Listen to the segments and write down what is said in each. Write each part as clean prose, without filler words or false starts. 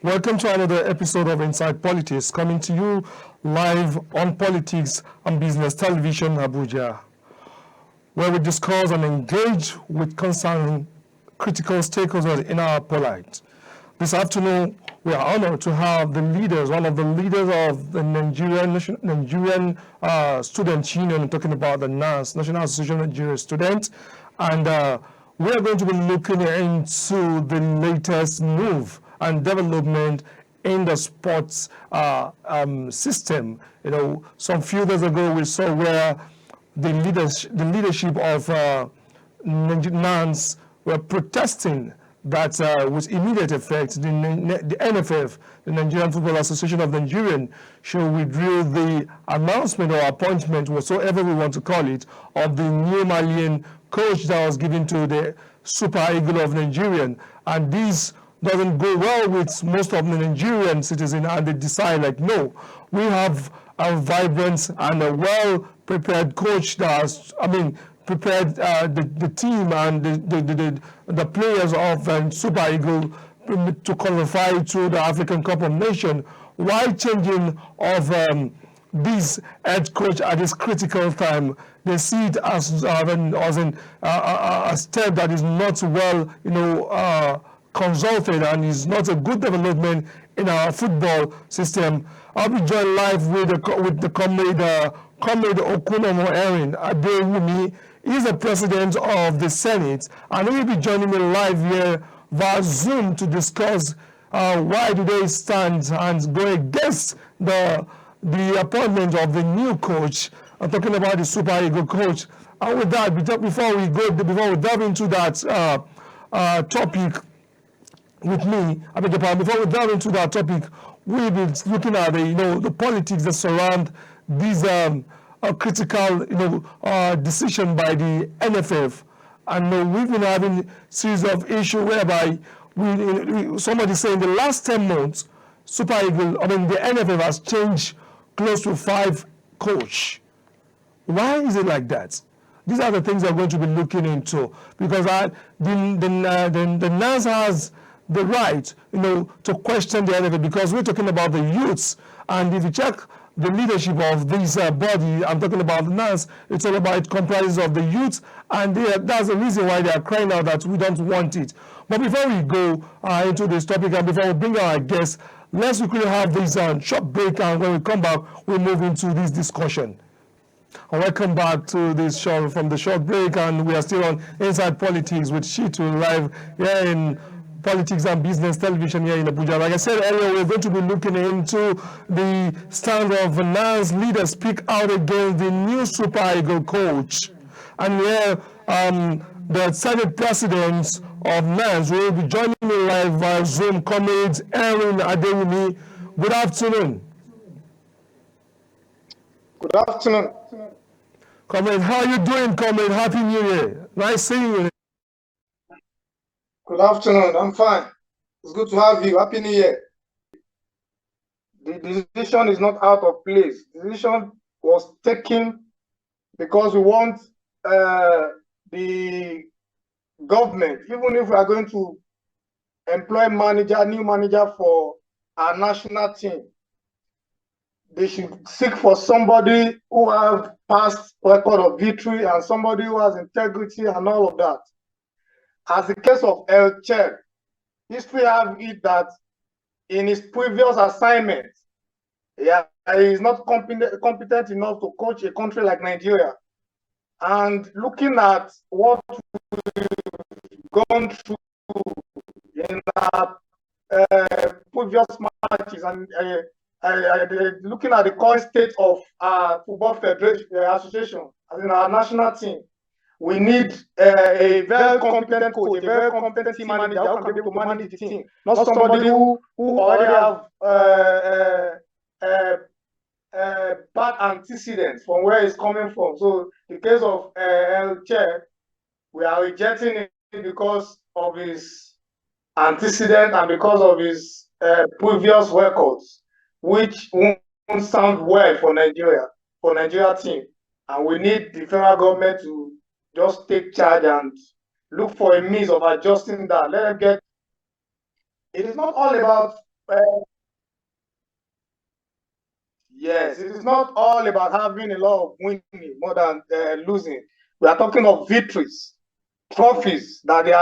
Welcome to another episode of Inside Politics, coming to you live on Politics and Business Television, Abuja, where we discuss and engage with concerned critical stakeholders in our polite. This afternoon, we are honored to have one of the leaders of the Nigerian Student Union, talking about the NANS, National Association of Nigerian Students, and we are going to be looking into the latest move and development in the sports system. You know, some few days ago we saw where the leadership of NANS were protesting that with immediate effect, the NFF, the Nigerian Football Association of Nigerian, should withdraw the announcement or appointment, whatsoever we want to call it, of the new Malian coach that was given to the Super Eagle of Nigerian. And this doesn't go well with most of the Nigerian citizens, and they decide, like, no, we have a vibrant and a well-prepared coach that has, prepared the team and the players of Super Eagle to qualify to the African Cup of Nations. Why changing of this head coach at this critical time? They see it as a step that is not well, consulted, and is not a good development in our football system. I'll be joined live with the comrade Okunomo Erin Adewumi. He's the president of the Senate, and he will be joining me live here via Zoom to discuss why do they stand and go against the appointment of the new coach. I'm talking about the Super Eagle coach. And with that, before we delve into that topic with me, before we delve into that topic, we'll be looking at the politics that surround these critical decision by the NFF. And we've been having a series of issues whereby somebody saying the last 10 months, Super Eagle, the NFF has changed close to 5 coach. Why is it like that? These are the things we're going to be looking into, because the NANS has the right, to question the NFF, because we're talking about the youths. And if you check the leadership of this body, I'm talking about the NANS, it's all about, it comprises of the youth, and that's the reason why they are crying out that we don't want it. But before we go into this topic, and before we bring our guests, let's quickly have this short break, and when we come back, we'll move into this discussion. And welcome back to this show from the short break, and we are still on Inside Politics with Shitu live here in Politics and Business Television here in Abuja. Like I said earlier, we're going to be looking into the stand of NANS leaders speak out against the new Super Eagle coach. And here, the Senate president of NANS will be joining me live via Zoom, comrade Erin Adewumi. Good afternoon. Good afternoon. Comrade, how are you doing, comrade? Happy New Year. Nice seeing you. Good afternoon. I'm fine. It's good to have you. Happy New Year. The decision is not out of place. The decision was taken because we want the government, even if we are going to employ new manager for our national team, they should seek for somebody who has past record of victory and somebody who has integrity and all of that. As the case of El Che, history have it that in his previous assignment, he is not competent enough to coach a country like Nigeria. And looking at what we've gone through in our previous matches, and looking at the current state of our football federation association, as in our national team, we need a very competent coach, a very competent team manager who can be able to manage the team, not somebody who already have bad antecedents from where it's coming from. So the case of El Che, we are rejecting it because of his antecedent and because of his previous records, which won't sound well for Nigeria team. And we need the federal government to just take charge and look for a means of adjusting that. Let them get. It is not all about Yes, it is not all about having a lot of winning more than losing. We are talking of victories, trophies that he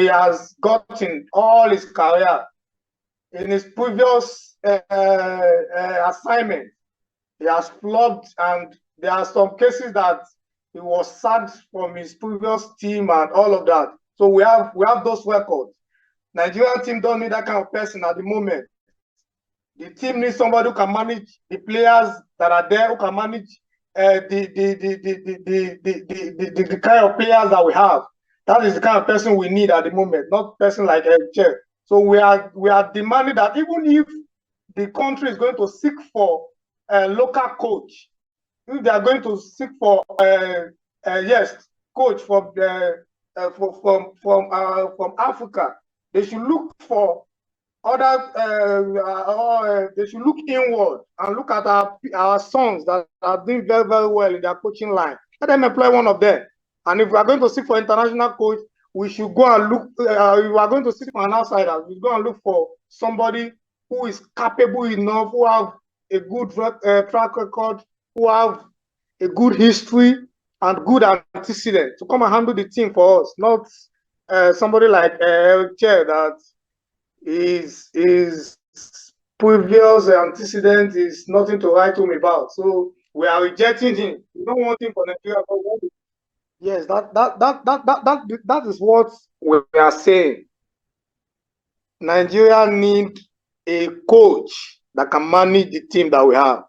has gotten all his career in his previous assignment. He has flopped, and there are some cases that he was sacked from his previous team and all of that. So we have those records. Nigerian team don't need that kind of person at the moment. The team needs somebody who can manage the players that are there, who can manage the kind of players that we have. That is the kind of person we need at the moment, not person like Chair. So we are demanding that even if the country is going to seek for a local coach, if they are going to seek for yes, coach from Africa, they should look for they should look inward and look at our sons that are doing very, very well in their coaching line. Let them employ one of them. And if we are going to seek for international coach, we should go and look. If we are going to seek for an outsider, we should go and look for somebody who is capable enough, who have a good track record, who have a good history and good antecedent to come and handle the team for us, not somebody like Chair that his previous antecedent is nothing to write home about. So we are rejecting him. We don't want him for Nigeria. Yes, that is what we are saying. Nigeria need a coach that can manage the team that we have.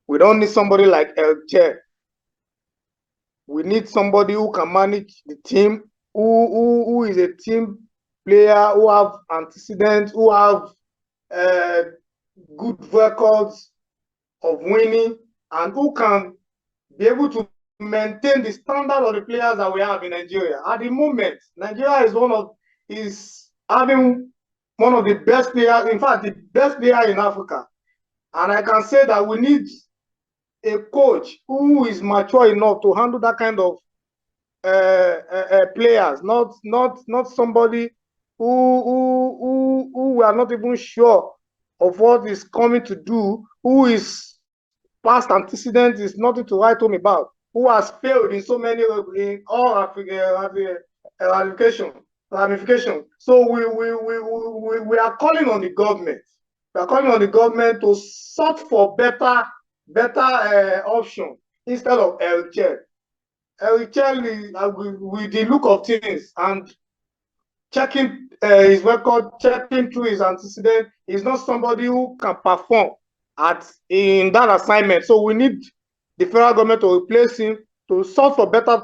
We don't need somebody like El Che. We need somebody who can manage the team, who is a team player, who have antecedents, who have good records of winning, and who can be able to maintain the standard of the players that we have in Nigeria. At the moment, Nigeria is having one of the best players, in fact, the best player in Africa. And I can say that we need a coach who is mature enough to handle that kind of players, not somebody who we are not even sure of what is coming to do, who is past antecedent is nothing to write home about, who has failed in so many in all ramifications. So we are calling on the government. We are calling on the government to sort for better option instead of LCHL. LCHL with the look of things and checking his record, checking through his antecedent, is not somebody who can perform in that assignment. So we need the federal government to replace him, to sort for better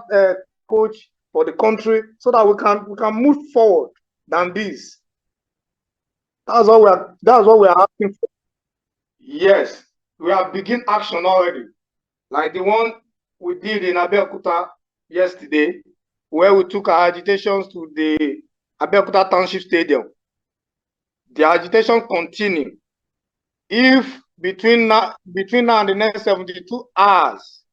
coach for the country, so that we can move forward than this. That's what we are asking for. Yes, we have begin action already, like the one we did in Abeokuta yesterday, where we took our agitations to the Abeokuta Township Stadium. The agitation continue. If between now and the next 72 hours,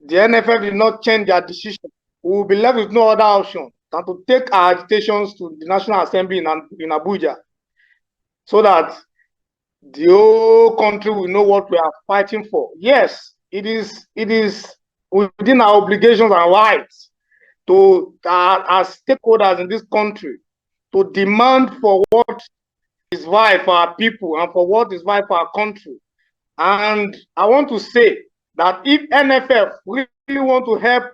the NFF did not change their decision, we will be left with no other option than to take our agitations to the National Assembly in Abuja, so that the whole country will know what we are fighting for. Yes, it is within our obligations and rights to as stakeholders in this country to demand for what is right for our people and for what is right for our country. And I want to say that if NFF really want to help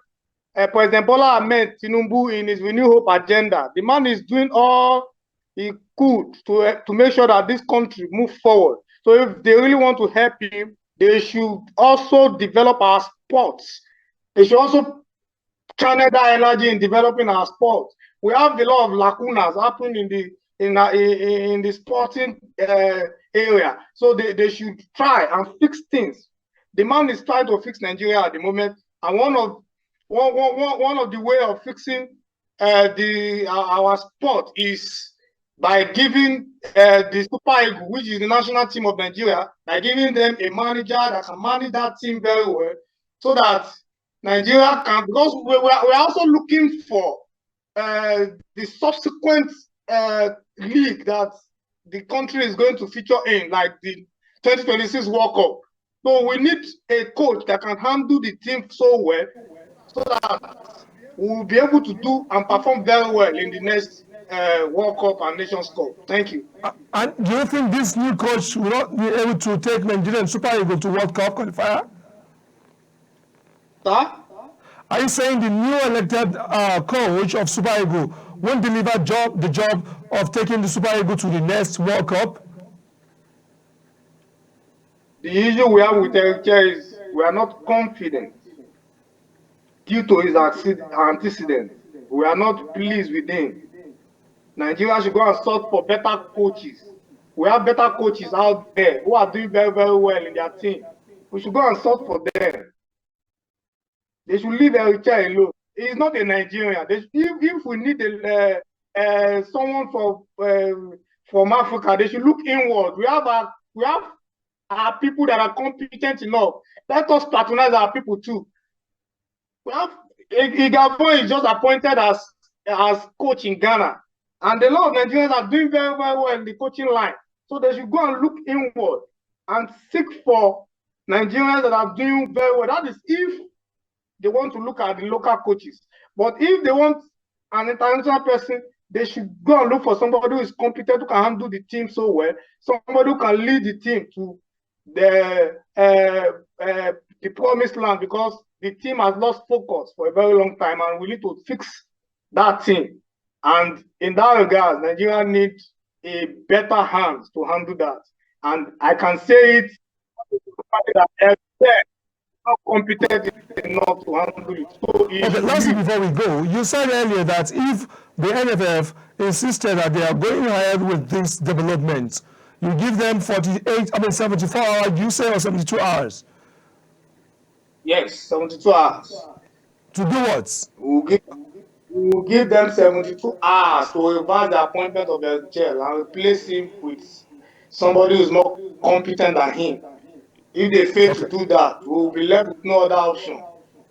President Bola Ahmed Tinubu in his Renew Hope agenda, the man is doing all he could to make sure that this country moves forward. So if they really want to help him, they should also develop our sports. They should also channel that energy in developing our sports. We have a lot of lacunas happening in the sporting area. So they should try and fix things. The man is trying to fix Nigeria at the moment, and one of the way of fixing our sport is by giving the Super Eagles, which is the national team of Nigeria, by giving them a manager that can manage that team very well, so that Nigeria can, because we're also looking for the subsequent league that the country is going to feature in, like the 2026 World Cup. So we need a coach that can handle the team so well, so that we will be able to do and perform very well in the next World Cup and Nations Cup. Thank you. And do you think this new coach will not be able to take Nigerian Super Eagles to World Cup qualifier? Sir? Are you saying the new elected coach of Super Eagles won't deliver the job of taking the Super Eagles to the next World Cup? The issue we have with Eric is we are not confident due to his antecedents. We are not pleased with him. Nigeria should go and search for better coaches. We have better coaches out there who are doing very, very well in their team. We should go and search for them. They should leave Eric alone. He's not a Nigerian. If we need someone from Africa, they should look inward. We have our people that are competent enough. Let us patronize our people too. We have Igabo is just appointed as coach in Ghana, and a lot of Nigerians are doing very, very well in the coaching line. So they should go and look inward and seek for Nigerians that are doing very well. That is if they want to look at the local coaches. But if they want an international person, they should go and look for somebody who is competent, who can handle the team so well, somebody who can lead the team to the promised land, because the team has lost focus for a very long time, and we need to fix that team. And in that regard, Nigeria needs a better hand to handle that. And I can say it, that not competent enough to handle it. So okay, lastly, before we go, you said earlier that if the NFF insisted that they are going ahead with this development, you give them 74 hours, you say, or 72 hours? Yes, 72 hours. To do what? We'll give them 72 hours to revise the appointment of the jail and replace him with somebody who's more competent than him. If they fail to do that, we will be left with no other option.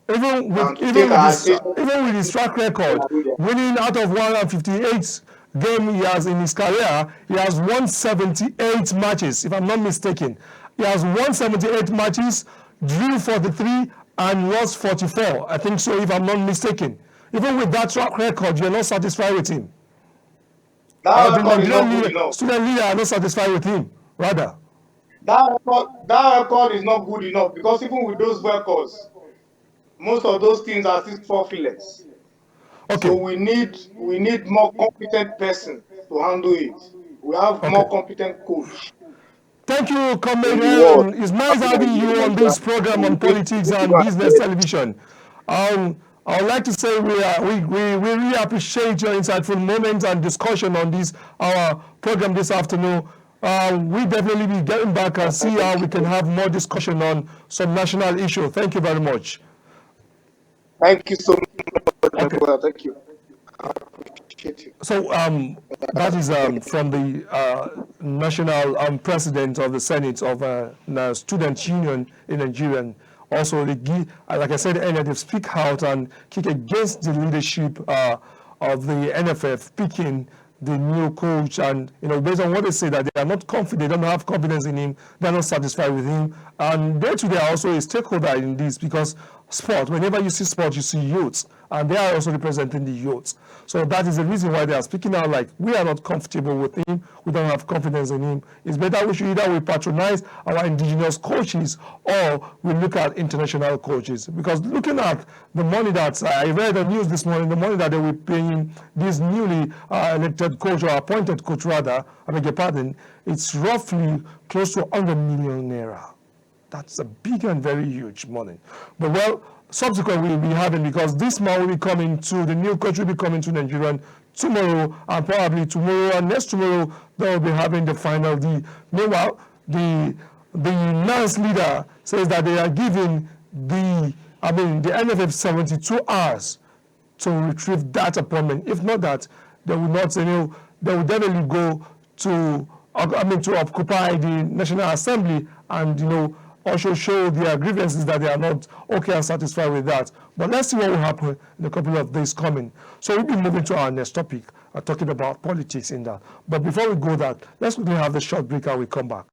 Even with his track record, winning out of 158 games he has in his career, he has won 78 matches, if I'm not mistaken. He has won 78 matches, drew 43, and lost 44. I think so, if I'm not mistaken. Even with that track record, you're not satisfied with him. That record is not good enough. Student leader are not satisfied with him, rather. That record is not good enough, because even with those records, most of those teams are still forfeits. Okay. So we need more competent person to handle it. We have more competent coach. Thank you, Comrade. It's nice having you on this program on Politics and Business Television. I would like to say we really appreciate your insightful moments and discussion on our program this afternoon. We definitely be getting back and see how we can have more discussion on some national issue. Thank you very much. Thank you so much. Okay. Well, thank you. I appreciate it. So that is from the national president of the Senate of the Student Union in Nigeria. Also, like I said earlier, they speak out and kick against the leadership of the NFF picking the new coach, and based on what they say, that they are not confident, they don't have confidence in him, they're not satisfied with him, and they too, they are also a stakeholder in this, because sport, whenever you see sport, you see youths, and they are also representing the youths. So that is the reason why they are speaking out like, we are not comfortable with him, we don't have confidence in him. It's better we should either patronize our indigenous coaches, or we look at international coaches. Because looking at the money that, I read the news this morning, the money that they were paying this newly elected coach, or appointed coach rather, I beg your pardon, it's roughly close to 100 million naira. That's a big and very huge money. But well, subsequently we'll be having, because this man will be coming to, the new coach will be coming to Nigeria tomorrow, and probably tomorrow and next tomorrow, they will be having the final deal. Meanwhile, the NANS leader says that they are giving the NFF 72 hours to retrieve that appointment. If not that, they will not, they will definitely go to occupy the National Assembly and, also show their grievances that they are not okay and satisfied with that. But let's see what will happen in a couple of days coming. So we'll be moving to our next topic. talking about politics in that. But before we go that, let's quickly have the short break and we come back.